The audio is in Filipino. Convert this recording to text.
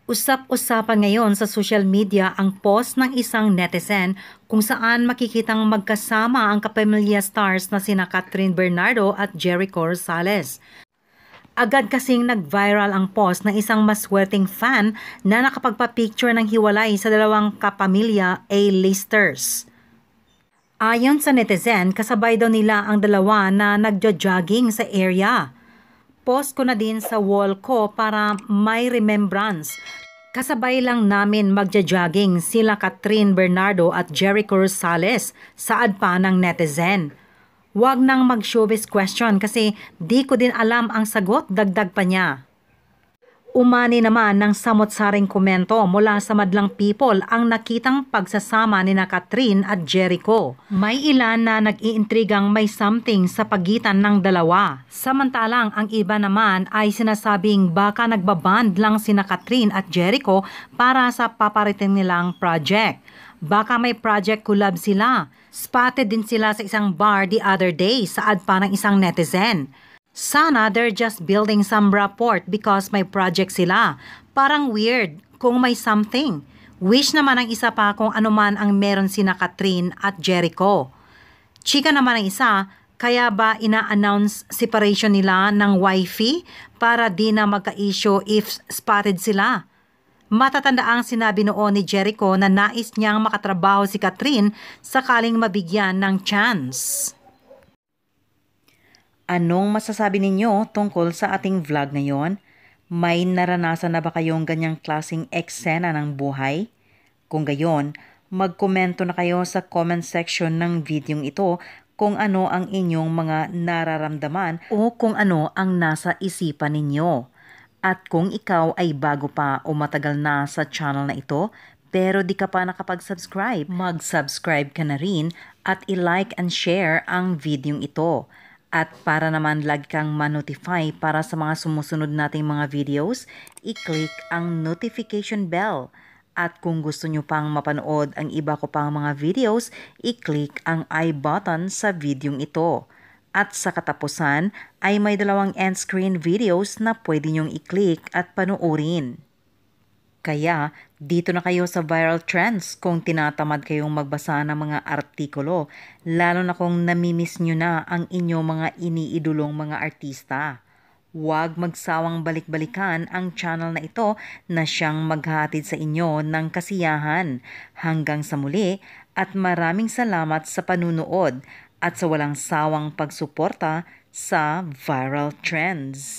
Usap-usapan ngayon sa social media ang post ng isang netizen kung saan makikitang magkasama ang kapamilya stars na sina Catherine Bernardo at Jericho Rosales. Agad kasing nag-viral ang post ng isang maswerteng fan na nakapagpa-picture ng hiwalay sa dalawang kapamilya A-listers. Ayon sa netizen, kasabay daw nila ang dalawa na nagja-jogging sa area. Post ko na din sa wall ko para may remembrance. Kasabay lang namin magja-jogging sila Catherine Bernardo at Jericho Rosales, saad pa ng netizen. Huwag nang mag-showbiz question kasi di ko din alam ang sagot, dagdag pa niya. Umani naman ng samot-saring komento mula sa madlang people ang nakitang pagsasama ni na Catherine at Jericho. May ilan na nag-iintrigang may something sa pagitan ng dalawa. Samantalang ang iba naman ay sinasabing baka nagbaband lang sina Catherine at Jericho para sa paparating nilang project. Baka may project collab sila. Spotted din sila sa isang bar the other day, saad pa ng isang netizen. Sana they're just building some rapport because may project sila. Parang weird kung may something. Wish naman ang isa pa kung ano man ang meron sina Catherine at Jericho. Chika naman ang isa, kaya ba ina-announce separation nila ng wifey para di na magka-issue if spotted sila? Matatanda ang sinabi noon ni Jericho na nais niyang makatrabaho si Catherine sakaling mabigyan ng chance. Anong masasabi ninyo tungkol sa ating vlog ngayon? May naranasan na ba kayong ganyang klaseng eksena ng buhay? Kung gayon, magkomento na kayo sa comment section ng videong ito kung ano ang inyong mga nararamdaman o kung ano ang nasa isipan ninyo. At kung ikaw ay bago pa o matagal na sa channel na ito, pero di ka pa nakapag-subscribe, mag-subscribe ka na rin at i-like and share ang videong ito. At para naman lagi kang ma-notify para sa mga sumusunod nating mga videos, i-click ang notification bell. At kung gusto nyo pang mapanood ang iba ko pang mga videos, i-click ang I button sa videong ito. At sa katapusan ay may dalawang end screen videos na pwede nyong i-click at panoorin. Kaya, dito na kayo sa viral trends kung tinatamad kayong magbasa ng mga artikulo, lalo na kung namimiss nyo na ang inyong mga iniidolong mga artista. Huwag magsawang balik-balikan ang channel na ito na siyang maghahatid sa inyo ng kasiyahan. Hanggang sa muli at maraming salamat sa panunood at sa walang sawang pagsuporta sa Viral Trends.